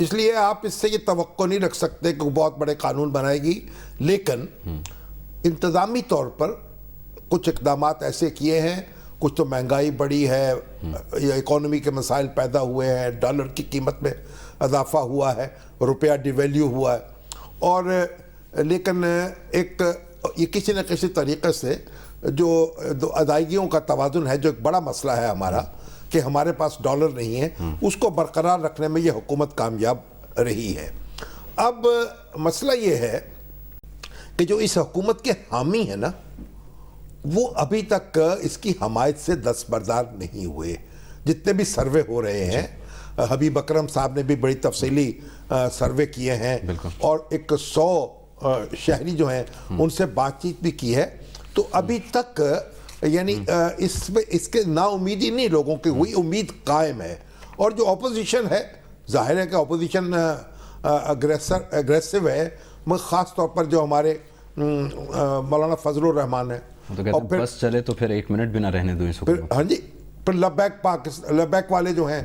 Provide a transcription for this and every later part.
اس لیے آپ اس سے یہ توقع نہیں رکھ سکتے کہ وہ بہت بڑے قانون بنائے گی، لیکن انتظامی طور پر کچھ اقدامات ایسے کیے ہیں، کچھ تو مہنگائی بڑی ہے یا اکانومی کے مسائل پیدا ہوئے ہیں، ڈالر کی قیمت میں اضافہ ہوا ہے، روپیہ ڈیویلیو ہوا ہے، اور لیکن ایک یہ کسی نہ کسی طریقے سے جو ادائیگیوں کا توازن ہے، جو ایک بڑا مسئلہ ہے ہمارا کہ ہمارے پاس ڈالر نہیں ہے، اس کو برقرار رکھنے میں یہ حکومت کامیاب رہی ہے۔ اب مسئلہ یہ ہے کہ جو اس حکومت کے حامی ہیں نا، وہ ابھی تک اس کی حمایت سے دستبردار نہیں ہوئے۔ جتنے بھی سروے ہو رہے ہیں، حبیب اکرم صاحب نے بھی بڑی تفصیلی سروے کیے ہیں، اور 100 شہری جو ہیں ان سے بات چیت بھی کی ہے، تو ابھی تک یعنی اس کے نا امیدی نہیں لوگوں کی ہوئی، امید قائم ہے۔ اور جو اپوزیشن ہے، ظاہر ہے کہ اپوزیشن اگریسو ہے، خاص طور پر جو ہمارے مولانا فضل الرحمان ہیں، اور پھر بس چلے تو پھر 1 منٹ بھی نہ رہنے دو اس حکومت۔ ہاں جی، پھر لبیک والے جو ہیں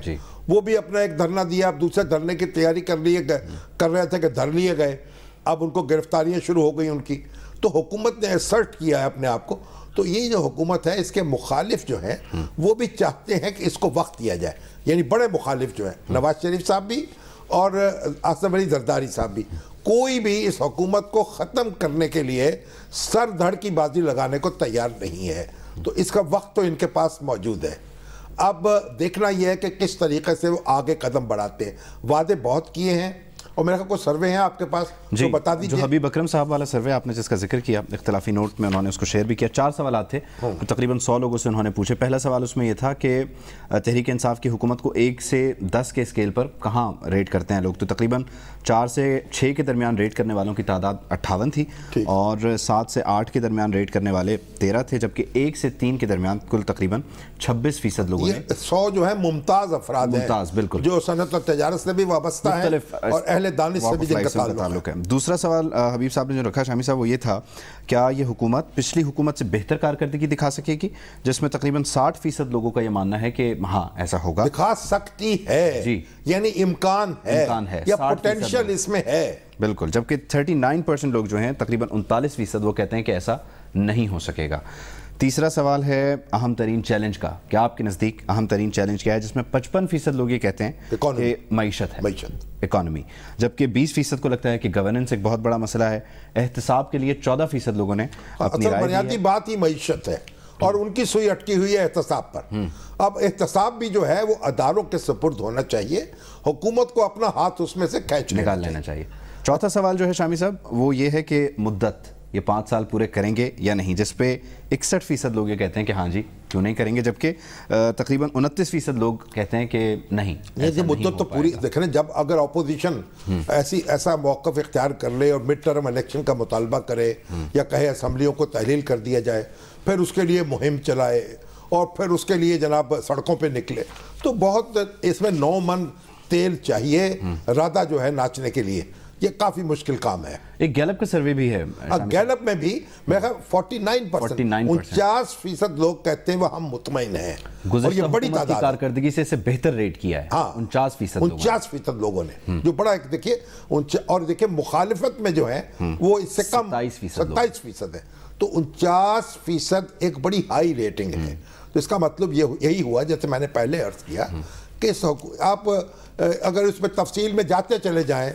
وہ بھی اپنا ایک دھرنا دیا، اب دوسرے دھرنے کی تیاری کر رہے تھے کہ دھر لیے گئے، اب ان کو گرفتاریاں شروع ہو گئی ان کی۔ تو حکومت نے اسرٹ کیا ہے اپنے آپ کو۔ تو یہ جو حکومت ہے، اس کے مخالف جو ہیں وہ بھی چاہتے ہیں کہ اس کو وقت دیا جائے، یعنی بڑے مخالف جو ہیں، نواز شریف صاحب بھی اور آصف علی زرداری صاحب بھی، کوئی بھی اس حکومت کو ختم کرنے کے لیے سر دھڑ کی بازی لگانے کو تیار نہیں ہے۔ تو اس کا وقت تو ان کے پاس موجود ہے۔ اب دیکھنا یہ ہے کہ کس طریقے سے وہ آگے قدم بڑھاتے ہیں۔ وعدے بہت کیے ہیں، اور میرا کوئی سروے ہیں آپ کے پاس جو بتا دیجیے۔ جو حبیب اکرم صاحب والا سروے آپ نے جس کا ذکر کیا اختلافی نوٹ میں، انہوں نے اس کو شیئر بھی کیا۔ 4 سوالات تھے، تقریباً 100 لوگوں سے انہوں نے پوچھے۔ پہلا سوال اس میں یہ تھا کہ تحریک انصاف کی حکومت کو 1 سے 10 کے اسکیل پر کہاں ریٹ کرتے ہیں لوگ؟ تو تقریباً 4 سے 6 کے درمیان ریٹ کرنے والوں کی تعداد 58 تھی، اور 7 سے 8 کے درمیان ریٹ کرنے والے 13 تھے، جبکہ 1 سے 3 کے درمیان کل تقریباً 26% لوگوں نے۔ 100 جو ہے ممتاز افراد ہیں، ممتاز، بالکل، جو صنعت اور تجارت سے بھی وابستہ ہیں اور اہل دانش سے بھی جن کا تعلق ہے۔ دوسرا سوال حبیب صاحب نے جو رکھا شامی صاحب، وہ یہ تھا کیا یہ حکومت پچھلی حکومت سے بہتر کارکردگی دکھا سکے گی، جس میں تقریباً 60% لوگوں کا یہ ماننا ہے کہ ہاں ایسا ہوگا، دکھا سکتی ہے، جی، یعنی امکان ہے یا پوٹینشل اس میں ہے، بالکل، جبکہ 39% لوگ جو ہیں، تقریباً 39% وہ کہتے ہیں کہ ایسا نہیں ہو سکے گا۔ تیسرا سوال ہے اہم ترین چیلنج کا، کیا آپ کے نزدیک اہم ترین چیلنج کیا ہے؟ جس میں 55% لوگ یہ کہتے ہیں کہ معیشت ہے، اکانومی، جبکہ 20% کو لگتا ہے کہ گورننس ایک بہت بڑا مسئلہ ہے۔ احتساب کے لیے 14% لوگوں نے اپنی رائے دی ہے۔ بنیادی بات ہی معیشت ہے، اور ان کی سوئی اٹکی ہوئی ہے احتساب پر۔ اب احتساب بھی جو ہے وہ اداروں کے سپرد ہونا چاہیے، حکومت کو اپنا ہاتھ اس میں سے کھینچ نکال لینا چاہیے۔ چوتھا سوال جو ہے شامی صاحب، وہ یہ ہے کہ مدت یہ 5 سال پورے کریں گے یا نہیں، جس پہ 61% لوگ یہ کہتے ہیں کہ ہاں جی کیوں نہیں کریں گے، جبکہ تقریباً 29% لوگ کہتے ہیں کہ نہیں، یہ مدت تو پوری دیکھیں۔ جب اگر اپوزیشن ایسا موقف اختیار کر لے اور مڈ ٹرم الیکشن کا مطالبہ کرے یا کہے اسمبلیوں کو تحلیل کر دیا جائے، پھر اس کے لیے مہم چلائے اور پھر اس کے لیے جناب سڑکوں پہ نکلے، تو بہت اس میں 9 من تیل چاہیے رادہ جو ہے ناچنے کے لیے، یہ کافی مشکل کام ہے۔ ایک گیلپ کا سروے بھی ہے، گیلپ میں بھی میں کہا 49% لوگ کہتے ہیں وہ ہم مطمئن ہیں، اور یہ بڑی تعداد ہے۔ کارکردگی سے اسے بہتر ریٹ کیا ہے 49% لوگوں نے، جو بڑا دیکھیے، اور دیکھیے مخالفت میں جو ہے وہ اس سے کم 27% ہے، تو 49% ایک بڑی ہائی ریٹنگ ہے۔ تو اس کا مطلب یہی ہوا، جیسے میں نے پہلے عرض کیا، کہ آپ اگر اس میں تفصیل میں جاتے چلے جائیں،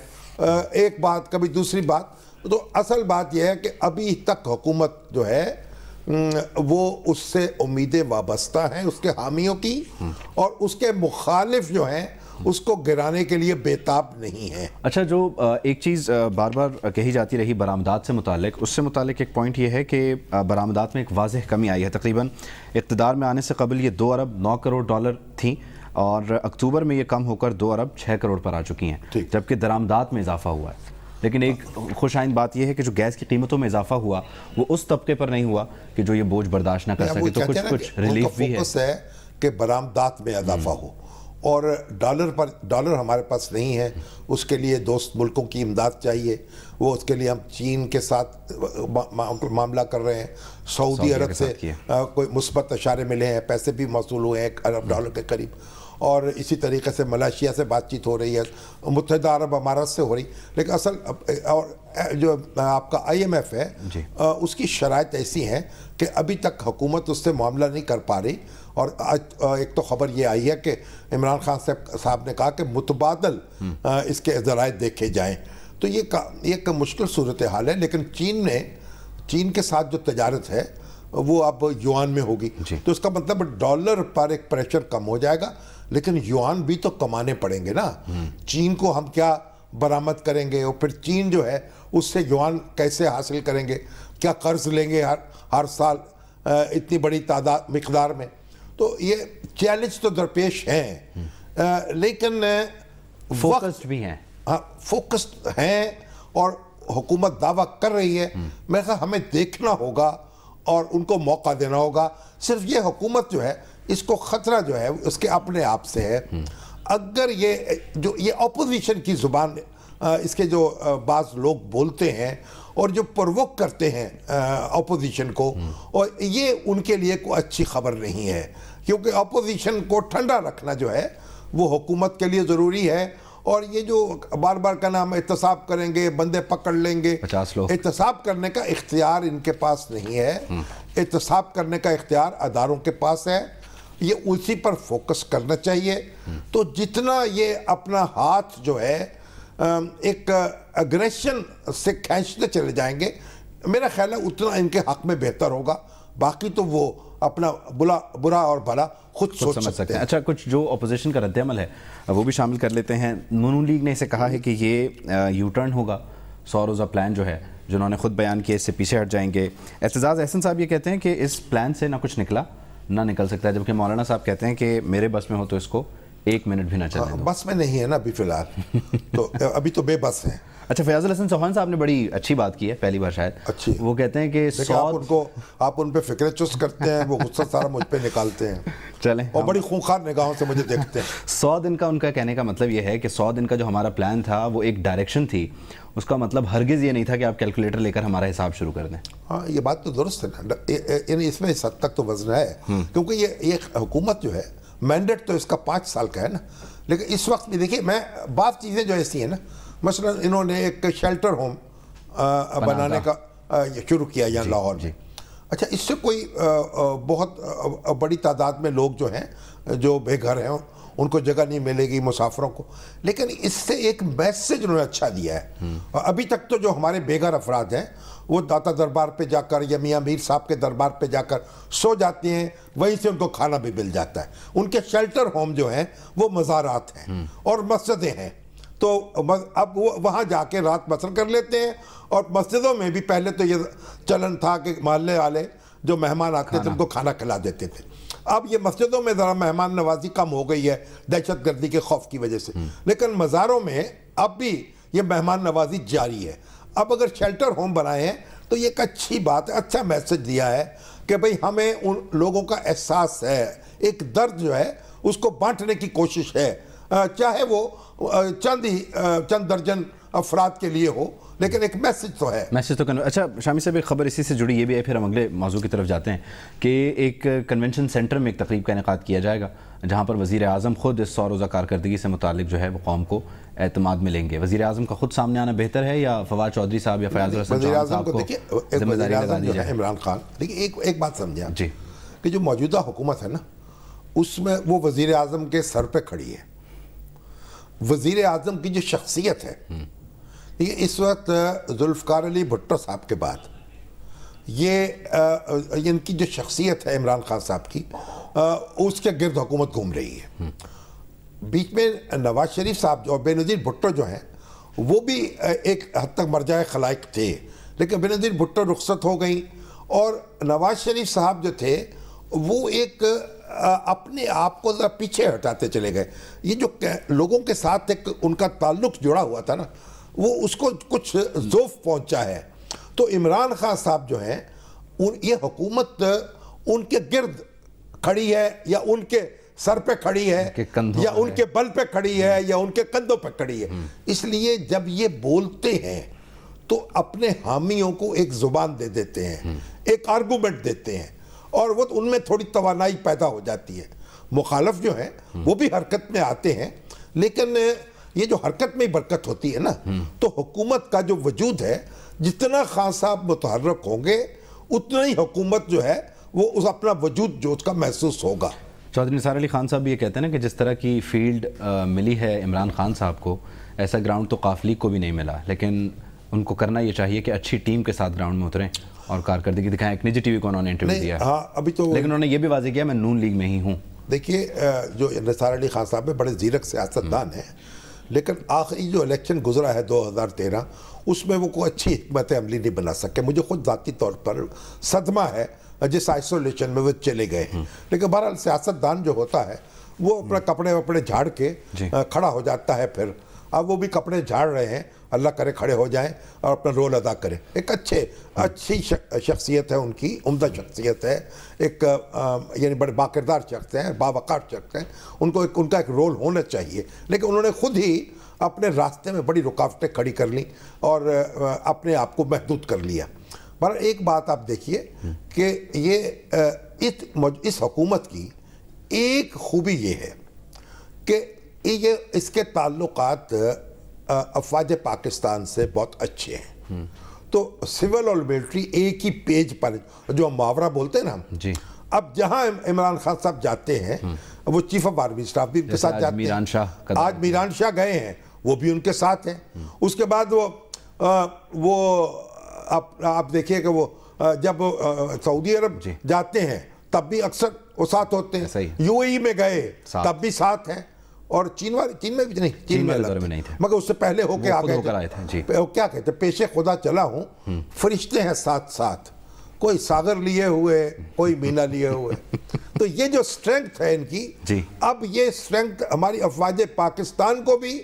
ایک بات کبھی دوسری بات، تو اصل بات یہ ہے کہ ابھی تک حکومت جو ہے وہ اس سے امیدیں وابستہ ہیں، اس کے حامیوں کی، اور اس کے مخالف جو ہیں اس کو گرانے کے لیے بیتاب نہیں ہے۔ اچھا، جو ایک چیز بار بار کہی جاتی رہی برآمدات سے متعلق، اس سے متعلق ایک پوائنٹ یہ ہے کہ برآمدات میں ایک واضح کمی آئی ہے۔ تقریباً اقتدار میں آنے سے قبل یہ 2 ارب 9 کروڑ ڈالر تھیں، اور اکتوبر میں یہ کم ہو کر 2 ارب 6 کروڑ پر آ چکی ہیں، جبکہ درآمدات میں اضافہ ہوا ہے۔ لیکن ایک خوش آئند بات یہ ہے کہ جو گیس کی قیمتوں میں اضافہ ہوا وہ اس طبقے پر نہیں ہوا کہ جو یہ بوجھ برداشت نہ کر سکے، تو کچھ ریلیف بھی ہے۔ فوکس ہے کہ برآمدات میں اضافہ ہو، اور ڈالر ہمارے پاس نہیں ہے، اس کے لیے دوست ملکوں کی امداد چاہیے، وہ اس کے لیے ہم چین کے ساتھ معاملہ کر رہے ہیں، سعودی عرب سے کوئی مثبت اشارے ملے ہیں، پیسے بھی موصول ہوئے ہیں $1 ارب کے قریب، اور اسی طریقے سے ملائیشیا سے بات چیت ہو رہی ہے, متحدہ عرب امارات سے ہو رہی, لیکن اصل اور جو آپ کا IMF ہے اس کی شرائط ایسی ہیں کہ ابھی تک حکومت اس سے معاملہ نہیں کر پا رہی. اور ایک تو خبر یہ آئی ہے کہ عمران خان صاحب نے کہا کہ متبادل اس کے ذرائع دیکھے جائیں. تو یہ ایک مشکل صورتحال ہے, لیکن چین کے ساتھ جو تجارت ہے وہ اب یوان میں ہوگی, تو اس کا مطلب ڈالر پر ایک پریشر کم ہو جائے گا, لیکن یوان بھی تو کمانے پڑیں گے نا. چین کو ہم کیا برآمد کریں گے, اور پھر چین جو ہے اس سے یوان کیسے حاصل کریں گے, کیا قرض لیں گے ہر سال اتنی بڑی مقدار میں. تو یہ چیلنج تو درپیش ہیں, لیکن فوکسڈ بھی ہیں. ہاں فوکسڈ ہیں اور حکومت دعویٰ کر رہی ہے. میں کہا ہمیں دیکھنا ہوگا اور ان کو موقع دینا ہوگا. صرف یہ حکومت جو ہے اس کو خطرہ جو ہے اس کے اپنے آپ سے ہے. اگر یہ اپوزیشن کی زبان اس کے جو بعض لوگ بولتے ہیں اور جو پروک کرتے ہیں اپوزیشن کو, اور یہ ان کے لیے کوئی اچھی خبر نہیں ہے, کیونکہ اپوزیشن کو ٹھنڈا رکھنا جو ہے وہ حکومت کے لیے ضروری ہے. اور یہ جو بار بار کا نام احتساب کریں گے, بندے پکڑ لیں گے, احتساب کرنے کا اختیار ان کے پاس نہیں ہے. احتساب کرنے کا اختیار اداروں کے پاس ہے, یہ اسی پر فوکس کرنا چاہیے. تو جتنا یہ اپنا ہاتھ جو ہے ایک اگریشن سے کھینچتے چلے جائیں گے, میرا خیال ہے اتنا ان کے حق میں بہتر ہوگا. باقی تو وہ اپنا برا اور بھلا خود سوچ سکتے ہیں. اچھا, کچھ جو اپوزیشن کا رد عمل ہے وہ بھی شامل کر لیتے ہیں. نون لیگ نے اسے کہا ہے کہ یہ یو ٹرن ہوگا, 100 روزہ پلان جو ہے جنہوں نے خود بیان کیا اس سے پیچھے ہٹ جائیں گے. اعتزاز احسن صاحب یہ کہتے ہیں کہ اس پلان سے نہ کچھ نکلا نہ نکل سکتا ہے, جبکہ مولانا صاحب کہتے ہیں کہ میرے بس میں ہو تو اس کو 1 منٹ بھی نہ چلنے دو. بس میں نہیں ہے نا ابھی فی الحال, تو ابھی تو بے بس ہیں. اچھا, فیاض الحسن چوہان صاحب نے بڑی اچھی بات کی ہے, پہلی بار شاید. اچھی. وہ کہتے ہیں کہ آپ ان پہ فکر چست کرتے ہیں, وہ غصہ سارا مجھ پہ نکالتے ہیں. چلیں, اور بڑی خونخوار نگاہوں سے مجھے دیکھتے ہیں. 100 دن کا ان کا کہنے کا مطلب یہ ہے کہ 100 دن کا جو ہمارا پلان تھا وہ ایک ڈائریکشن تھی, اس کا مطلب ہرگز یہ نہیں تھا کہ آپ کیلکولیٹر لے کر ہمارا حساب شروع کر دیں. ہاں یہ بات تو درست ہے نا, یعنی اس میں اس حد تک تو وزن ہے, کیونکہ یہ حکومت جو ہے مینڈیٹ تو اس کا 5 سال کا ہے نا. لیکن اس وقت بھی دیکھیے, میں بعض چیزیں جو ایسی ہیں نا, مثلا انہوں نے ایک شیلٹر ہوم بنانے کا شروع کیا یہاں لاہور میں. اچھا, اس سے کوئی بہت بڑی تعداد میں لوگ جو ہیں جو بے گھر ہیں ان کو جگہ نہیں ملے گی, مسافروں کو, لیکن اس سے ایک میسج انہوں نے اچھا دیا ہے. ابھی تک تو جو ہمارے بے گھر افراد ہیں وہ داتا دربار پہ جا کر یا میاں میر صاحب کے دربار پہ جا کر سو جاتے ہیں, وہیں سے ان کو کھانا بھی مل جاتا ہے. ان کے شیلٹر ہوم جو ہیں وہ مزارات ہیں اور مسجدیں ہیں, تو اب وہ وہاں جا کے رات بسر کر لیتے ہیں. اور مسجدوں میں بھی پہلے تو یہ چلن تھا کہ محلے والے جو مہمان آتے تھے ان کو کھانا کھلا دیتے تھے. اب یہ مسجدوں میں ذرا مہمان نوازی کم ہو گئی ہے دہشت گردی کے خوف کی وجہ سے, لیکن مزاروں میں اب بھی یہ مہمان نوازی جاری ہے. اب اگر شیلٹر ہوم بنائے ہیں تو یہ ایک اچھی بات ہے, اچھا میسج دیا ہے کہ بھئی ہمیں ان لوگوں کا احساس ہے, ایک درد جو ہے اس کو بانٹنے کی کوشش ہے, چاہے وہ چند درجن افراد کے لیے ہو, لیکن ایک میسج تو ہے. اچھا شامی صاحب, ایک خبر اسی سے جڑی یہ بھی ہے, پھر ہم اگلے موضوع کی طرف جاتے ہیں کہ ایک کنونشن سینٹر میں ایک تقریب کا انعقاد کیا جائے گا جہاں پر وزیر اعظم خود اس 100 روزہ کارکردگی سے متعلق جو ہے وہ قوم کو اعتماد میں لیں گے. وزیر اعظم کا خود سامنے آنا بہتر ہے یا فواد چودھری صاحب یا فیاض الحسن چوہان صاحب کو ذمہ داری لگا دی جائے؟ عمران خان, دیکھیے ایک بات سمجھیں جی, کہ جو موجودہ حکومت ہے نا اس میں وہ وزیر اعظم کے سر پہ کھڑی ہے. وزیر اعظم کی جو شخصیت ہے, اس وقت ذوالفقار علی بھٹو صاحب کے بعد یہ ان کی جو شخصیت ہے عمران خان صاحب کی, اس کے گرد حکومت گھوم رہی ہے. بیچ میں نواز شریف صاحب اور بے نظیر بھٹو جو ہیں وہ بھی ایک حد تک مرجع خلائق تھے, لیکن بے نظیر بھٹو رخصت ہو گئیں, اور نواز شریف صاحب جو تھے وہ ایک اپنے آپ کو ذرا پیچھے ہٹاتے چلے گئے. یہ جو لوگوں کے ساتھ ایک ان کا تعلق جڑا ہوا تھا نا, وہ اس کو کچھ ذوف پہنچا ہے. تو عمران خان صاحب جو ہیں یہ حکومت ان کے گرد کھڑی ہے یا ان کے سر پہ کھڑی ہے یا ان کے بل پہ کھڑی ہے یا ان کے کندھوں پہ کھڑی ہے. اس لیے جب یہ بولتے ہیں تو اپنے حامیوں کو ایک زبان دے دیتے ہیں, ایک آرگومنٹ دیتے ہیں, اور وہ ان میں تھوڑی توانائی پیدا ہو جاتی ہے. مخالف جو ہیں وہ بھی حرکت میں آتے ہیں، لیکن یہ جو حرکت میں برکت ہوتی ہے نا، تو حکومت کا جو وجود ہے، جتنا خان صاحب متحرک ہوں گے اتنا ہی حکومت جو ہے وہ اس اپنا وجود جو اس کا محسوس ہوگا۔ چودھری نثار علی خان صاحب بھی یہ کہتے ہیں نا کہ جس طرح کی فیلڈ ملی ہے عمران خان صاحب کو، ایسا گراؤنڈ تو قاف لیگ کو بھی نہیں ملا، لیکن ان کو کرنا یہ چاہیے کہ اچھی ٹیم کے ساتھ گراؤنڈ میں اتریں اور کارکردگی دکھائیں۔ ایک نجی ٹی وی کو انہوں نے انٹرویو دیا، ہاں ابھی تو، لیکن انہوں نے یہ بھی واضح کیا میں نون لیگ میں ہی ہوں۔ دیکھیے جو نثار علی خان صاحب بڑے زیرک سیاستدان ہیں، لیکن آخری جو الیکشن گزرا ہے 2013 اس میں وہ کوئی اچھی حکمت عملی نہیں بنا سکے۔ مجھے خود ذاتی طور پر صدمہ ہے جس آئسولیشن میں وہ چلے گئے ہیں، لیکن بہرحال سیاستدان جو ہوتا ہے وہ اپنا کپڑے وپڑے جھاڑ کے کھڑا ہو جاتا ہے۔ پھر اب وہ بھی کپڑے جھاڑ رہے ہیں، اللہ کرے کھڑے ہو جائیں اور اپنا رول ادا کریں۔ ایک اچھی شخصیت ہے ان کی، عمدہ شخصیت ہے، ایک یعنی بڑے باکردار شخص ہیں، باوقار شخص ہیں، ان کا ایک رول ہونا چاہیے، لیکن انہوں نے خود ہی اپنے راستے میں بڑی رکاوٹیں کھڑی کر لیں اور اپنے آپ کو محدود کر لیا۔ پر ایک بات آپ دیکھیے کہ یہ اس حکومت کی ایک خوبی یہ ہے کہ یہ اس کے تعلقات افواج پاکستان سے بہت اچھے ہیں، تو سول اور ملٹری ایک ہی پیج پر، جو ہم محاورہ بولتے ہیں نا ہم، اب جہاں عمران خان صاحب جاتے ہیں وہ چیف آف آرمی اسٹاف بھی ان کے ساتھ جاتے ہیں۔ آج میران شاہ گئے ہیں، وہ بھی ان کے ساتھ ہیں۔ اس کے بعد وہ آپ دیکھیے کہ وہ جب سعودی عرب جاتے ہیں تب بھی اکثر وہ ساتھ ہوتے ہیں، یو اے ای میں گئے تب بھی ساتھ ہیں، اور چین میں بھی نہیں، چین میں نہیں تھے، مگر اس سے پہلے ہو کے آگے کیا کہتے ہیں، پیش خدا چلا ہوں، فرشتے ہیں ساتھ ساتھ، کوئی ساغر لیے ہوئے، کوئی مینا لیے ہوئے۔ تو یہ جو سٹرنگتھ ہے ان کی، اب یہ سٹرنگتھ ہماری افواج پاکستان کو بھی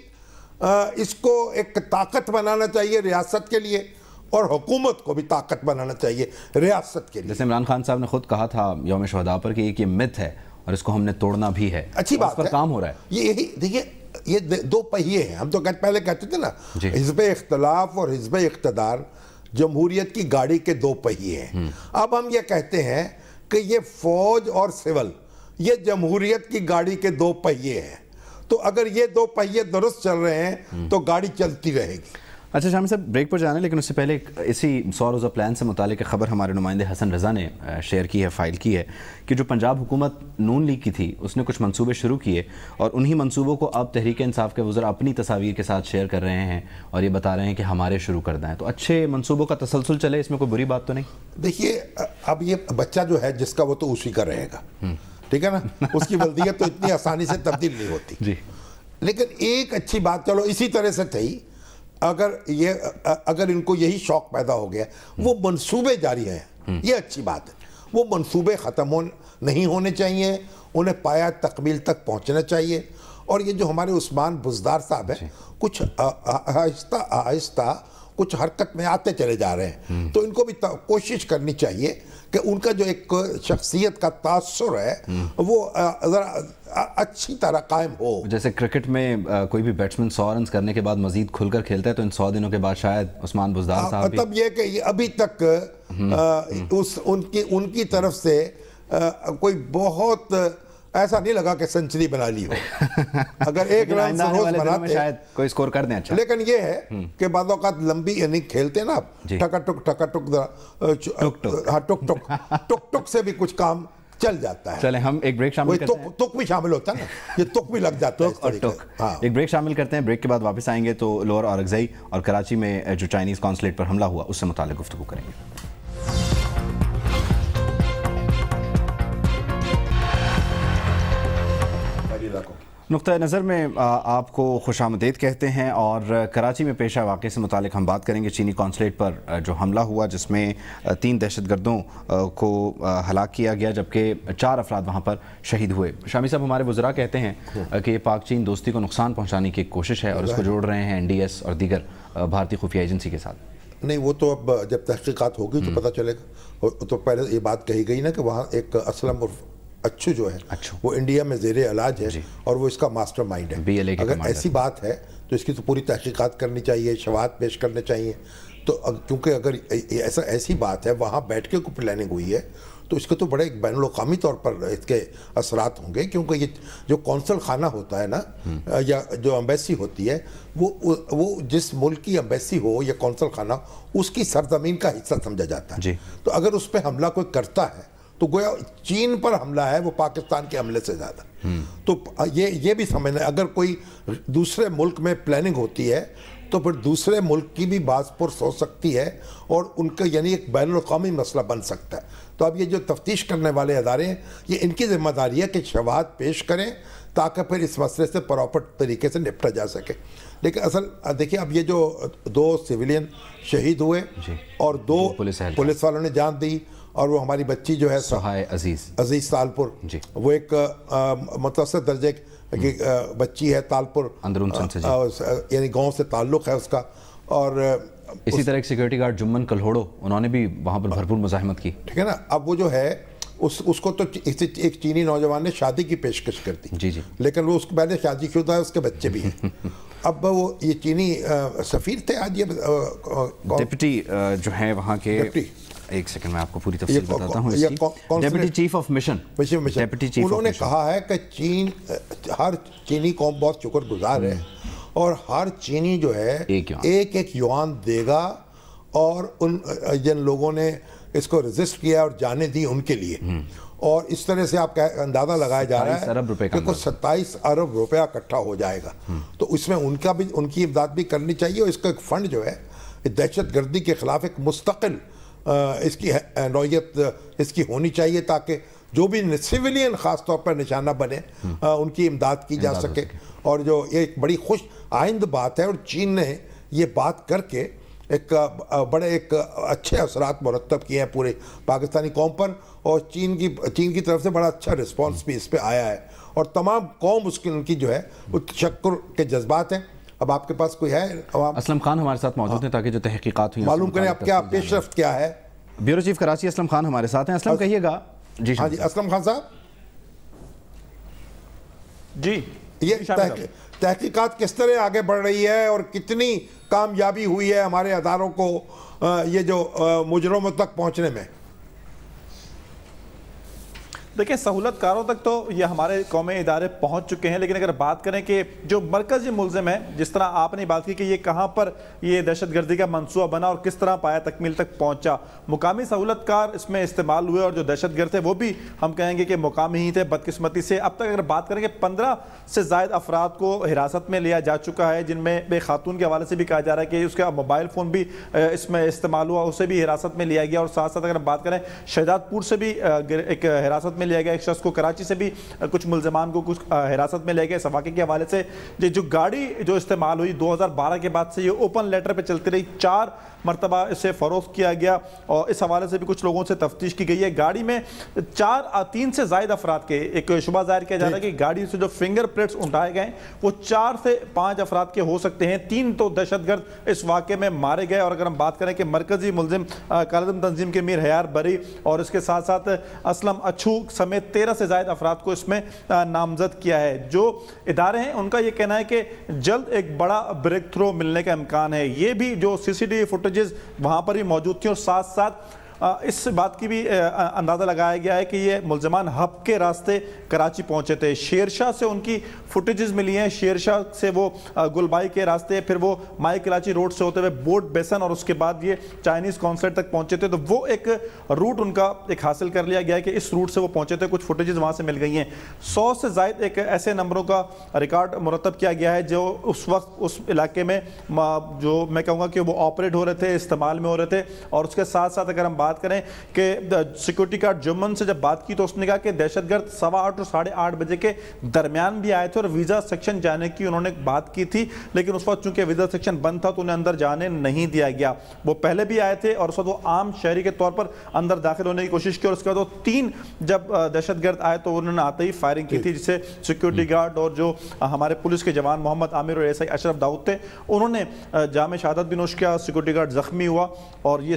اس کو ایک طاقت بنانا چاہیے ریاست کے لیے، اور حکومت کو بھی طاقت بنانا چاہیے ریاست کے لیے۔ جیسے عمران خان صاحب نے خود کہا تھا یوم شہداء پر کہ ایک یہ مت ہے اور اس کو ہم نے توڑنا بھی ہے، اچھی بات اس پر کام ہو رہا ہے۔ یہی دیکھیے، یہ دو پہیے ہیں، ہم تو پہلے کہتے تھے نا حزب اختلاف اور حزب اقتدار جمہوریت کی گاڑی کے دو پہیے ہیں۔ اب ہم یہ کہتے ہیں کہ یہ فوج اور سول یہ جمہوریت کی گاڑی کے دو پہیے ہیں، تو اگر یہ دو پہیے درست چل رہے ہیں تو گاڑی چلتی رہے گی۔ اچھا شامی صاحب بریک پر جانا ہے، لیکن اس سے پہلے اسی 100 روزہ پلان سے متعلق خبر ہمارے نمائندے حسن رضا نے شیئر کی ہے، فائل کی ہے، کہ جو پنجاب حکومت نون لیگ کی تھی اس نے کچھ منصوبے شروع کیے، اور انہی منصوبوں کو اب تحریک انصاف کے وزراء اپنی تصاویر کے ساتھ شیئر کر رہے ہیں اور یہ بتا رہے ہیں کہ ہمارے شروع کردہ ہیں۔ تو اچھے منصوبوں کا تسلسل چلے، اس میں کوئی بری بات تو نہیں؟ دیکھیے اب یہ بچہ جو ہے جس کا وہ تو اسی کا رہے گا، ٹھیک ہے نا، اس کی ولدیت تو اتنی آسانی سے تبدیل نہیں ہوتی۔ لیکن ایک اچھی بات چلو اسی طرح سے تھی، اگر ان کو یہی شوق پیدا ہو گیا، وہ منصوبے جاری ہیں، یہ اچھی بات ہے۔ وہ منصوبے ختم نہیں ہونے چاہیے، انہیں پایا تکمیل تک پہنچنا چاہیے، اور یہ جو ہمارے عثمان بزدار صاحب ہیں کچھ آہستہ آہستہ کچھ حرکت میں آتے چلے جا رہے ہیں، تو ان کو بھی کوشش کرنی چاہیے کہ ان کا جو ایک شخصیت کا تاثر ہے وہ ذرا اچھی طرح قائم ہو۔ جیسے کرکٹ میں کوئی بھی بیٹسمن 100 رنز کرنے کے بعد مزید کھل کر کھیلتا ہے، تو ان 100 دنوں کے بعد شاید عثمان بزدار صاحب بھی، مطلب یہ کہ ابھی تک ان کی طرف سے کوئی بہت ایسا نہیں لگا کہ سنچری بنا لی ہو۔ اگر ایک رن روز بناتے شاید کوئی سکور کر دیں۔ اچھا، لیکن یہ ہے کہ بعض اوقات لمبی اننگ کھیلتے ہیں نا، ٹھکا ٹک سے بھی کچھ کام چل جاتا ہے۔ چلیں ہم ایک بریک شامل کرتے ہیں، تک بھی شامل ہوتا ہے نا، یہ تک بھی لگ جاتا ہے۔ ایک بریک شامل کرتے ہیں، بریک کے بعد واپس آئیں گے تو لوور اورگزئی اور کراچی میں جو چائنیز قونصلیٹ پر حملہ ہوا اس سے متعلق گفتگو کریں گے۔ نقطہ نظر میں آپ کو خوش آمدید کہتے ہیں، اور کراچی میں پیش آئے واقعے سے متعلق ہم بات کریں گے۔ چینی قونصلیٹ پر جو حملہ ہوا جس میں 3 دہشت گردوں کو ہلاک کیا گیا، جبکہ 4 افراد وہاں پر شہید ہوئے۔ شامی صاحب ہمارے وزراء کہتے ہیں کہ یہ پاک چین دوستی کو نقصان پہنچانے کی ایک کوشش ہے اور اس کو جوڑ رہے ہیں NDS اور دیگر بھارتی خفیہ ایجنسی کے ساتھ۔ نہیں، وہ تو اب جب تحقیقات ہوگی تو پتہ چلے گا۔ تو پہلے یہ بات کہی گئی نا کہ وہاں ایک اسلم عرف اچھو جو ہے وہ انڈیا میں زیر علاج ہے اور وہ اس کا ماسٹر مائنڈ ہے۔ اگر ایسی بات ہے تو اس کی تو پوری تحقیقات کرنی چاہیے، شواہد پیش کرنے چاہیے۔ تو کیونکہ اگر ایسی بات ہے وہاں بیٹھ کے کوئی پلاننگ ہوئی ہے تو اس کے تو بڑے ایک بین الاقوامی طور پر اس کے اثرات ہوں گے، کیونکہ یہ جو قونصل خانہ ہوتا ہے نا یا جو امبیسی ہوتی ہے وہ جس ملک کی امبیسی ہو یا قونصل خانہ اس کی سرزمین کا حصہ سمجھا جاتا ہے. تو اگر اس پہ حملہ کوئی کرتا ہے تو گویا چین پر حملہ ہے وہ پاکستان کے حملے سے زیادہ. تو یہ بھی سمجھنا ہے اگر کوئی دوسرے ملک میں پلاننگ ہوتی ہے تو پھر دوسرے ملک کی بھی باز پرس ہو سکتی ہے اور ان کا یعنی ایک بین الاقوامی مسئلہ بن سکتا ہے. تو اب یہ جو تفتیش کرنے والے ادارے ہیں یہ ان کی ذمہ داری ہے کہ شواہد پیش کریں تاکہ پھر اس مسئلے سے پراپر طریقے سے نپٹا جا سکے. لیکن اصل دیکھیے اب یہ جو 2 سویلین شہید ہوئے اور 2 پولیس والوں نے جان دی اور وہ ہماری بچی جو ہے سہائے عزیز تالپور وہ ایک متوسط درجے کی بچی ہے تالپور اندرون یعنی گاؤں سے تعلق ہے اس کا. اور اسی طرح ایک سیکورٹی گارڈ جمن کلہوڑو انہوں نے بھی وہاں پر بھرپور مزاحمت کی. ٹھیک ہے نا. اب وہ جو ہے اس کو تو ایک چینی نوجوان نے شادی کی پیشکش کر دی لیکن وہ اس کو پہلے شادی شدہ ہے اس کے بچے بھی ہیں. اب وہ یہ چینی سفیر تھے آج یہ ڈپٹی جو ہیں وہاں کے ایک سیکنڈ میں آپ کو پوری تفصیل بتاتا ہوں. ڈیپٹی چیف آف مشن انہوں نے کہا ہے کہ چین ہر چینی قوم بہت شکر گزار ہے اور ہر چینی جو ہے ایک یوان دے گا اور ان جن لوگوں نے اس کو ریزسٹ کیا اور جانے دی ان کے لیے. اور اس طرح سے آپ کا اندازہ لگایا جا رہا ہے کہ کچھ 27 ارب روپیہ اکٹھا ہو جائے گا. تو اس میں ان کی امداد بھی کرنی چاہیے اور اس کا ایک فنڈ جو ہے دہشت گردی کے خلاف ایک مستقل اس کی نوعیت اس کی ہونی چاہیے تاکہ جو بھی سویلین خاص طور پر نشانہ بنے ان کی امداد کی جا سکے. اور جو ایک بڑی خوش آئند بات ہے اور چین نے یہ بات کر کے ایک اچھے اثرات مرتب کیے ہیں پورے پاکستانی قوم پر اور چین کی طرف سے بڑا اچھا رسپانس بھی اس پہ آیا ہے اور تمام قوم ان کی جو ہے وہ تشکر کے جذبات ہیں. اب آپ کے پاس کوئی ہے؟ اسلم خان ہمارے ساتھ موجود ہیں تاکہ جو تحقیقات ہوئی معلوم کریں آپ کیا پیش رفت کیا ہے. بیورو چیف کراچی اسلم خان ہمارے ساتھ ہیں. اسلم کہیے گا. ہاں جی اسلم خان صاحب. جی یہ تحقیقات کس طرح آگے بڑھ رہی ہے اور کتنی کامیابی ہوئی ہے ہمارے اداروں کو یہ جو مجرموں تک پہنچنے میں؟ دیکھیں سہولت کاروں تک تو یہ ہمارے قومی ادارے پہنچ چکے ہیں لیکن اگر بات کریں کہ جو مرکزی ملزم ہے جس طرح آپ نے بات کی کہ یہ کہاں پر یہ دہشت گردی کا منصوبہ بنا اور کس طرح پایا تکمیل تک پہنچا، مقامی سہولت کار اس میں استعمال ہوئے اور جو دہشت گرد تھے وہ بھی ہم کہیں گے کہ مقامی ہی تھے. بدقسمتی سے اب تک اگر بات کریں کہ 15 سے زائد افراد کو حراست میں لیا جا چکا ہے جن میں ایک خاتون کے حوالے سے بھی کہا جا رہا ہے کہ اس کا موبائل فون بھی اس میں استعمال ہوا، اسے بھی حراست میں لیا گیا. اور ساتھ ساتھ اگر بات کریں شہزاد پور سے بھی ایک حراست میں لیا گیا ایک شخص کو، کراچی سے بھی کچھ ملزمان کو کچھ حراست میں لے گئے. اس واقعے کے حوالے سے جو گاڑی جو استعمال ہوئی 2012 کے بعد سے یہ اوپن لیٹر پہ چلتی رہی، 4 مرتبہ اسے فروخت کیا گیا اور اس حوالے سے بھی کچھ لوگوں سے تفتیش کی گئی ہے. گاڑی میں 3 سے زائد افراد کے ایک شبہ ظاہر کیا جا رہا ہے کہ گاڑی سے جو فنگر پرنٹس اٹھائے گئے وہ 4 سے 5 افراد کے ہو سکتے ہیں. 3 تو دہشت گرد اس واقعے میں مارے گئے. اور اگر ہم بات کریں کہ مرکزی ملزم کالعدم تنظیم کے میر حیار بری اور اس کے ساتھ ساتھ اسلم اچھو سمیت 13 سے زائد افراد کو اس میں نامزد کیا ہے. جو ادارے ہیں ان کا یہ کہنا ہے کہ جلد ایک بڑا بریک تھرو ملنے کا امکان ہے. یہ بھی جو CCTV فوٹیجز وہاں پر ہی موجود تھی اور ساتھ ساتھ اس بات کی بھی اندازہ لگایا گیا ہے کہ یہ ملزمان ہب کے راستے کراچی پہنچے تھے. شیرشاہ سے ان کی فوٹیجز ملی ہیں. شیرشاہ سے وہ گلبائی کے راستے پھر وہ مائی کراچی روڈ سے ہوتے ہوئے بورڈ بیسن اور اس کے بعد یہ چائنیز کانسرٹ تک پہنچے تھے. تو وہ ایک روٹ ان کا ایک حاصل کر لیا گیا ہے کہ اس روٹ سے وہ پہنچے تھے. کچھ فوٹیجز وہاں سے مل گئی ہیں. 100 سے زائد ایک ایسے نمبروں کا ریکارڈ مرتب کیا گیا ہے جو اس وقت اس علاقے میں جو میں کہوں گا کہ وہ آپریٹ ہو رہے تھے، استعمال میں ہو رہے تھے. اور اس کے ساتھ ساتھ اگر ہم بات کریں کہ سیکورٹی گارڈ جمن سے جب بات کی تو اس نے کہا کہ دہشت گرد 8:15 اور 8:30 بجے کے درمیان بھی آئے تھے اور ویزا سیکشن جانے کی انہوں نے بات کی تھی لیکن اس وقت چونکہ ویزا سیکشن بند تھا تو انہیں اندر جانے نہیں دیا گیا. وہ پہلے بھی آئے تھے اور اس وقت وہ عام شہری کے طور پر اندر داخل ہونے کی کوشش کی اور اس کے بعد وہ 3 جب دہشت گرد آئے تو انہوں نے آتے ہی فائرنگ کی تھی جسے سیکورٹی گارڈ اور جو ہمارے پولیس کے جوان محمد عامر اور SI اشرف داؤد تھے انہوں نے جام شہادت بھی نوش کیا. سیکورٹی گارڈ زخمی ہوا اور یہ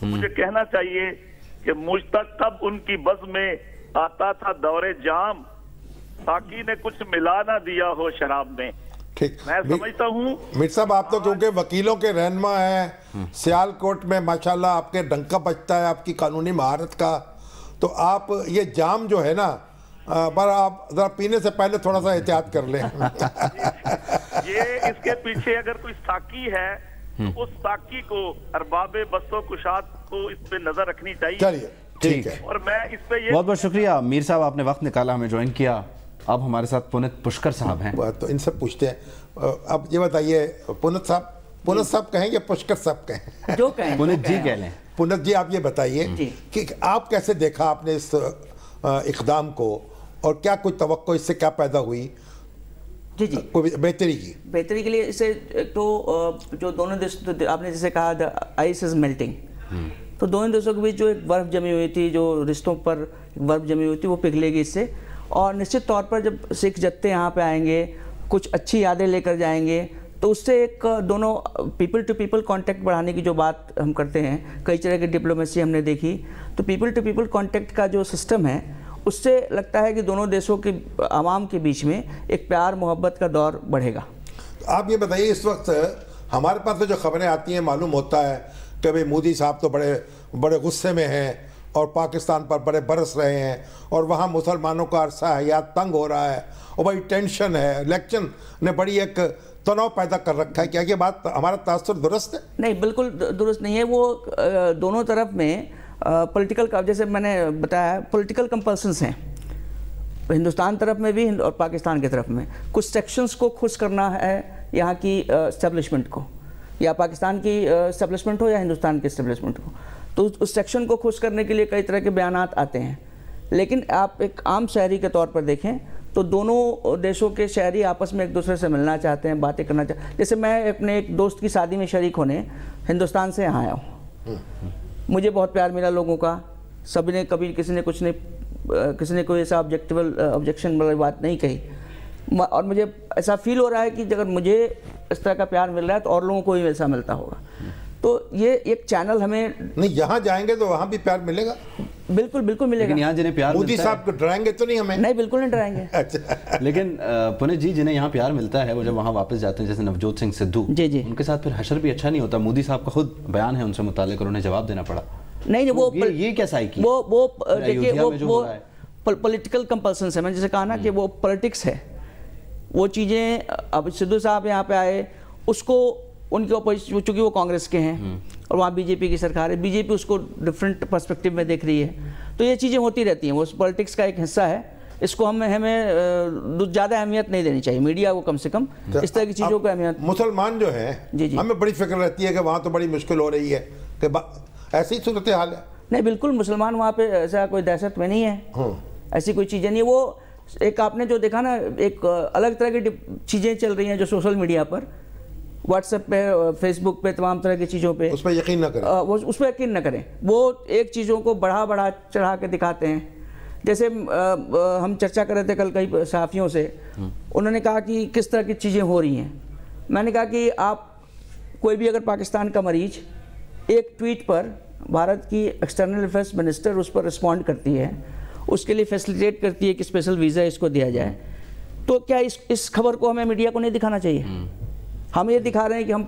تو مجھے کہنا چاہیے کہ مجھ تک کب ان کی بز میں آتا تھا دورے جام، ساقی نے کچھ ملا نہ دیا ہو شراب میں. ٹھیک، میں سمجھتا ہوں میر صاحب آپ تو کیونکہ وکیلوں کے رہنما ہیں، سیال کوٹ میں ماشاءاللہ آپ کے ڈنکا بجتا ہے آپ کی قانونی مہارت کا، تو آپ یہ جام جو ہے نا پر آپ ذرا پینے سے پہلے تھوڑا سا احتیاط کر لیں. یہ اس کے پیچھے اگر کوئی ساقی ہے تو اس ساقی کو ارباب بست و کشاد کو اس پہ نظر رکھنی چاہیے. چلیے ٹھیک ہے. اور میں اس پہ یہ بہت بہت شکریہ میر صاحب، آپ نے وقت نکالا ہمیں جوائن کیا. اب ہمارے ساتھ پونت پشکر صاحب ہیں. تو ان سے پوچھتے ہیں، اب یہ بتائیے پونت صاحب کہیں یا پشکر صاحب کہیں؟ جو کہیں پونت جی کہہ لیں. پونت جی آپ یہ بتائیے کہ آپ کیسے دیکھا آپ نے اس اقدام کو، اور کیا کوئی توقع اس سے کیا پیدا ہوئی جی کوئی بہتری کی؟ بہتری کے لیے اسے تو جو دونوں دیش، آپ نے جیسے کہا آئس از میلٹنگ، تو دونوں دیشوں کے بیچ جو ایک برف جمی ہوئی تھی، جو رشتوں پر برف جمی ہوئی تھی، وہ پگھلے گی اس سے. اور نشچت طور پر جب سکھ جتھے یہاں پہ آئیں گے، کچھ اچھی یادیں لے کر جائیں گے، تو اس سے ایک دونوں پیپل ٹو پیپل کانٹیکٹ بڑھانے کی جو بات ہم کرتے ہیں، کئی طرح کی ڈپلومیسی ہم نے دیکھی، تو پیپل ٹو پیپل کانٹیکٹ کا جو سسٹم ہے اس سے لگتا ہے کہ دونوں دیشوں کے عوام کے بیچ میں ایک پیار محبت کا دور بڑھے گا. آپ یہ بتائیے، اس وقت ہمارے پاس جو خبریں آتی ہیں معلوم ہوتا ہے کہ بھئی مودی صاحب تو بڑے غصے میں ہیں اور پاکستان پر بڑے برس رہے ہیں، اور وہاں مسلمانوں کا عرصہ حیات تنگ ہو رہا ہے اور بڑی ٹینشن ہے، الیکشن نے بڑی ایک تناؤ پیدا کر رکھا ہے. کیا یہ بات ہمارا تاثر درست ہے؟ نہیں، بالکل درست نہیں ہے. وہ دونوں طرف میں پولیٹیکل، جیسے میں نے بتایا، پولیٹیکل کمپلسنس ہیں ہندوستان طرف میں بھی اور پاکستان کی طرف میں. کچھ سیکشنز کو خوش کرنا ہے یہاں کی اسٹیبلشمنٹ کو، یا پاکستان کی اسٹیبلشمنٹ ہو یا ہندوستان کی اسٹیبلشمنٹ ہو، تو اس سیکشن کو خوش کرنے کے لیے کئی طرح کے بیانات آتے ہیں. لیکن آپ ایک عام شہری کے طور پر دیکھیں تو دونوں دیشوں کے شہری آپس میں ایک دوسرے سے ملنا چاہتے ہیں، باتیں کرنا چاہتے ہیں. جیسے میں اپنے ایک دوست کی شادی میں شریک ہونے ہندوستان سے یہاں آیا ہوں، مجھے بہت پیار ملا لوگوں کا. سب نے کبھی کسی نے کوئی ایسا آبجیکشن والی بات نہیں کہی، اور مجھے ایسا فیل ہو رہا ہے کہ اگر مجھے اس طرح کا پیار مل رہا ہے تو اور لوگوں کو بھی ایسا ملتا ہوگا. تو یہ ایک چینل ہمیں، نہیں یہاں جائیں گے تو وہاں بھی پیار ملے گا. بالکل ملے لیکن گا. یہاں جنہیں پیار مودی ملتا صاحب کو ڈرائیں گے تو نہیں ہمیں؟ نہیں، بالکل نہیں ڈرائیں گے. اچھا، لیکن پونت جی جنہیں یہاں پیار ملتا ہے وہ جب وہاں واپس جاتے ہیں، جیسے نوجوت سنگھ سدھو، جی ان کے ساتھ پھر حشر بھی اچھا نہیں ہوتا. مودی صاحب کا خود بیان ہے ان سے متعلق اور انہیں جواب دینا پڑا. نہیں، وہ یہ کیا سائیکی ہے؟ وہ دیکھیے، جو ہو رہا ہے پولیٹیکل کمپلسنس ہے. میں جیسے کہا نا کہ وہ پولیٹکس ہے. وہ چیزیں اب سدھو صاحب یہاں پہ آئے، اس کو ان کے اپوزیشن، چونکہ وہ کانگریس کے ہیں اور وہاں بی جے پی کی سرکار ہے، بی جے پی اس کو ڈفرینٹ پرسپیکٹیو میں دیکھ رہی ہے. تو یہ چیزیں ہوتی رہتی ہیں، وہ پولیٹکس کا ایک حصہ ہے. اس کو ہمیں زیادہ اہمیت نہیں دینی چاہیے. میڈیا کو کم سے کم اس طرح کی چیزوں کو اہمیت. مسلمان جو ہیں ہمیں بڑی فکر رہتی ہے کہ وہاں تو بڑی مشکل ہو رہی ہے، کہ ایسی صورتحال ہے. نہیں، بالکل مسلمان وہاں پہ ایسا کوئی دہشت میں نہیں ہے، ایسی کوئی چیزیں نہیں. وہ ایک آپ نے جو دیکھا نا، ایک الگ طرح کی چیزیں چل رہی ہیں جو سوشل میڈیا پر، واٹس ایپ پہ، فیس بک پہ، تمام طرح کی چیزوں پہ، اس پہ یقین نہ کریں. اس پہ یقین نہ کریں. وہ ایک چیزوں کو بڑھا چڑھا کے دکھاتے ہیں. جیسے ہم چرچا کر رہے تھے کل کئی صحافیوں سے، انہوں نے کہا کہ کس طرح کی چیزیں ہو رہی ہیں. میں نے کہا کہ آپ کوئی بھی اگر پاکستان کا مریض ایک ٹویٹ پر بھارت کی ایکسٹرنل افیئرس منسٹر اس پر رسپونڈ کرتی ہے، اس کے لیے فیسلیٹیٹ کرتی ہے کہ اسپیشل ویزا اس کو دیا جائے، تو کیا اس خبر کو ہمیں میڈیا کو نہیں دکھانا چاہیے؟ ہم یہ دکھا رہے ہیں کہ ہم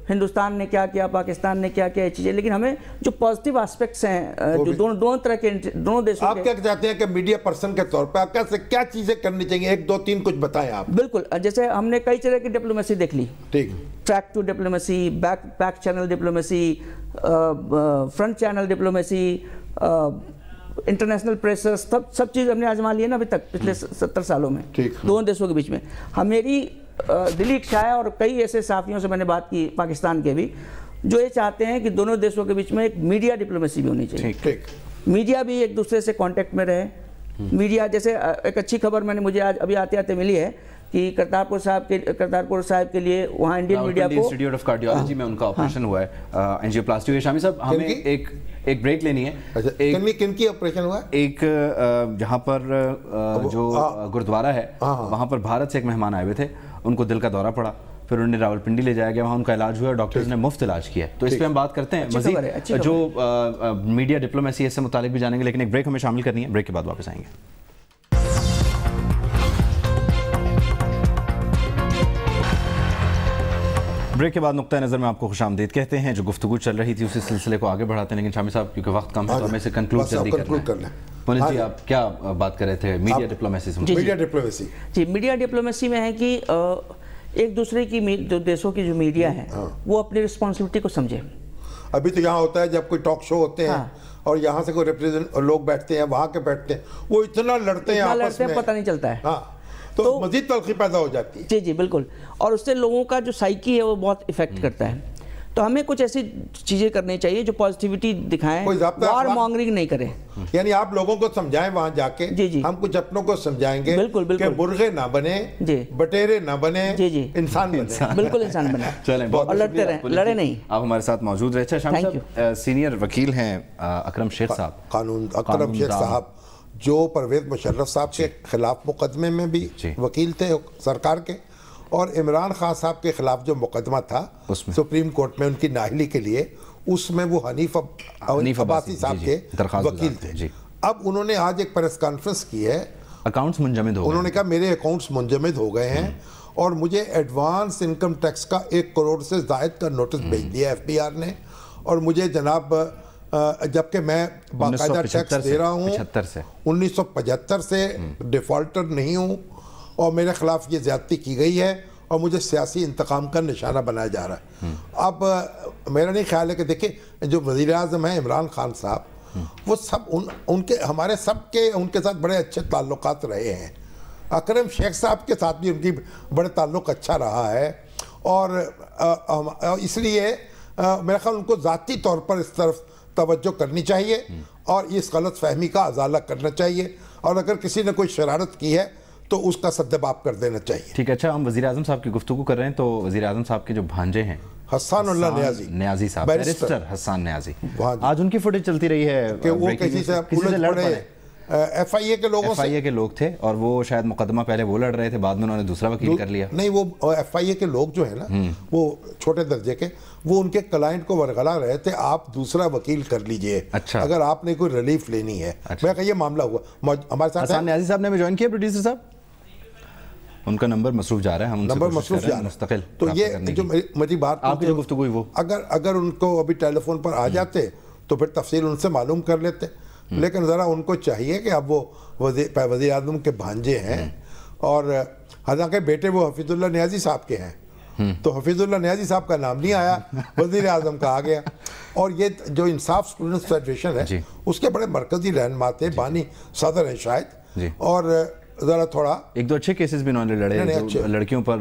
ہندوستان نے کیا کیا، پاکستان نے کیا کیا چیزیں، لیکن ہمیں جو پازیٹیو آسپیکٹس ہیں جو دونوں طرح کے، دونوں دیشوں آپ کیا چاہتے ہیں کہ میڈیا پرسن کے طور پہ آپ کیا چیزیں کرنی چاہیے؟ ایک دو تین کچھ بتائیں آپ. بالکل. جیسے ہم نے کئی طرح کی ڈپلومیسی دیکھ لی، ٹھیک، track two diplomacy, back channel diplomacy, front channel diplomacy, international pressures, سب چیز ہم نے آزما لی ہے نا ابھی تک پچھلے 70 سالوں میں دونوں دیشوں کے بیچ میں. میری دلی اکشا ہے، اور کئی ایسے صحافیوں سے میں نے بات کی پاکستان کے بھی، جو یہ چاہتے ہیں کہ دونوں دیشوں کے بیچ میں ایک میڈیا ڈپلومیسی بھی ہونی چاہیے. میڈیا بھی ایک دوسرے سے کانٹیکٹ میں رہے. میڈیا جیسے ایک اچھی خبر میں نے مجھے آج ابھی آتے آتے ملی ہے کہ کرتارپور صاحب کے لیے وہاں انڈین میڈیا کو انسٹیٹیوٹ آف کارڈیالوجی میں ان کا آپریشن ہوا ہے، اینجیوپلاسٹی. شامی صاحب ہمیں ایک بریک لینی ہے. کن کی آپریشن ہوا ہے؟ ایک جہاں پر جو گردوارہ ہے وہاں پر بھارت سے ایک مہمان آئے ہوئے تھے، ان کو دل کا دورہ پڑا پھر انہیں راولپنڈی لے جایا گیا, وہاں ان کا علاج ہوا اور ڈاکٹرز نے مفت علاج کیا. تو اس پہ ہم بات کرتے ہیں مزید, جو میڈیا ڈپلومیسی ہے اس سے متعلق بھی جانیں گے, لیکن ایک بریک ہمیں شامل کرنی ہے, بریک کے بعد واپس آئیں گے. بریک کے بعد نقطۂ نظر میں آپ کو خوش آمدید کہتے ہیں. جو گفتگو چل رہی تھی اسی سلسلے کو آگے بڑھاتے ہیں, لیکن شامی صاحب کیونکہ وقت کم ہے تو ہمیں اسے کنکلوڈ جلدی کرنا ہے. پونت جی آپ کیا بات کر رہے تھے میڈیا ڈپلومیسی سے؟ میڈیا ڈپلومیسی جی, میڈیا ڈپلومیسی میں ہے کہ ایک دوسرے کی جو دیشوں کی جو میڈیا ہے وہ اپنی رسپانسبلٹی کو سمجھے. ابھی تو یہاں ہوتا ہے جب کوئی ٹاک شو ہوتے ہیں اور یہاں سے کوئی ریپریزنٹ لوگ بیٹھتے ہیں, وہاں کے بیٹھتے ہیں, وہ اتنا لڑتے ہیں آپس میں, پتہ نہیں چلتا ہے, تو مزید تلخی پیدا ہو جاتی ہے. جی جی بالکل, اور اس سے لوگوں کا جو سائیکی ہے وہ بہت افیکٹ کرتا ہے. تو ہمیں کچھ ایسی چیزیں کرنی چاہیے جو پازیٹیوٹی دکھائیں, وار مانگرنگ نہیں کریں. یعنی آپ لوگوں کو سمجھائیں وہاں جا کے, ہم کچھ اپنوں کو سمجھائیں گے کہ مرغے نہ بنے, بٹیرے نہ بنے, انسان بنے, بالکل انسان بنے. چلیں, اور لڑتے رہیں, لڑے نہیں. آپ ہمارے ساتھ موجود رہے. شامی صاحب سینئر وکیل ہیں اکرم شیخ صاحب, قانون اکرم شیخ صاحب, جو پرویز مشرف صاحب کے خلاف مقدمے میں بھی وکیل تھے سرکار کے, اور عمران خان صاحب کے خلاف جو مقدمہ تھا سپریم کورٹ میں ان کی نااہلی کے لیے, اس میں وہ حنیف عباسی صاحب کے وکیل تھے. اب انہوں نے آج ایک پریس کانفرنس کی ہے, اکاؤنٹس منجمد ہو گئے. انہوں نے کہا میرے اکاؤنٹس منجمد ہو گئے ہیں اور مجھے ایڈوانس انکم ٹیکس کا 1 کروڑ سے زائد کا نوٹس بھیج دیا FBR نے, اور مجھے جناب جبکہ میں باقاعدہ ٹیکس دے رہا ہوں 1975 سے ڈیفالٹر نہیں ہوں, اور میرے خلاف یہ زیادتی کی گئی ہے اور مجھے سیاسی انتقام کا نشانہ بنایا جا رہا ہے. اب میرا نہیں خیال ہے کہ دیکھیں جو وزیر اعظم ہیں عمران خان صاحب, وہ سب ان کے ہمارے سب کے ان کے ساتھ بڑے اچھے تعلقات رہے ہیں. اکرم شیخ صاحب کے ساتھ بھی ان کی بڑے تعلق اچھا رہا ہے, اور اس لیے میرا خیال ان کو ذاتی طور پر اس طرف توجہ کرنی چاہیے اور اس غلط فہمی کا ازالہ کرنا چاہیے, اور اگر کسی نے کوئی شرارت کی ہے تو اس کا سدباب کر دینا چاہیے. ٹھیک ہے. اچھا, ہم وزیر اعظم صاحب کی گفتگو کر رہے ہیں, تو وزیر اعظم صاحب کے جو بھانجے ہیں حسان اللہ نیازی صاحب, بیرسٹر حسان نیازی, آج ان کی فوٹیج چلتی رہی ہے کہ وہ کسی سے لڑ پڑے, FIA کے لوگوں سے, FIA کے لوگ تھے, اور وہ شاید مقدمہ پہلے وہ لڑ رہے تھے, بعد میں انہوں نے دوسرا وکیل کر لیا. نہیں, وہ FIA کے لوگ جو ہیں نا, وہ چھوٹے درجے کے, وہ ان کے کلائنٹ کو ورغلا رہے تھے, آپ دوسرا وکیل کر لیجئے اگر آپ نے کوئی ریلیف لینی ہے. میں کہا یہ معاملہ ہوا ہمارے ساتھ. حسان نیازی صاحب نے ہمیں جوائن کیا پروڈیوسر صاحب, ان کا نمبر مصروف جا رہا ہے, ہم نمبر مصروف جا رہا ہے مستقل. تو یہ جو میری بات آپ کی جو گفتگو ہوئی وہ اگر ان کو ابھی ٹیلی فون پر آ جاتے تو پھر تفصیل ان سے معلوم کر لیتے, لیکن ذرا ان کو چاہیے کہ اب وہ وزیر اعظم کے بھانجے ہیں, اور حالانکہ بیٹے وہ حفیظ اللہ نیازی صاحب کے ہیں, تو حفیظ اللہ نیازی صاحب کا نام نہیں آیا, وزیر اعظم کا آ گیا. اور یہ جو انصاف اسٹوڈنٹس فیڈریشن ہے اس کے بڑے مرکزی رہنما تھے, بانی صدر ہیں شاید, اور ذرا تھوڑا ایک دو اچھے کیسز بھی انہوں نے لڑے, لڑکیوں پر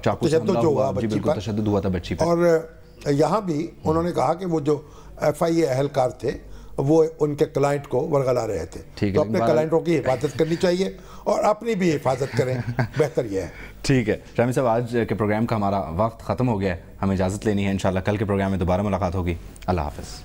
چاقو سے حملہ ہوا, جی بالکل تشدد ہوا تھا بچی پر. اور یہاں بھی انہوں نے کہا کہ وہ جو FIA اہلکار تھے وہ ان کے کلائنٹ کو ورغلا رہے تھے, تو اپنے کلائنٹوں کی حفاظت کرنی چاہیے اور اپنی بھی حفاظت کریں, بہتر یہ ہے. ٹھیک ہے شامی صاحب, آج کے پروگرام کا ہمارا وقت ختم ہو گیا ہے, ہمیں اجازت لینی ہے. انشاءاللہ کل کے پروگرام میں دوبارہ ملاقات ہوگی. اللہ حافظ.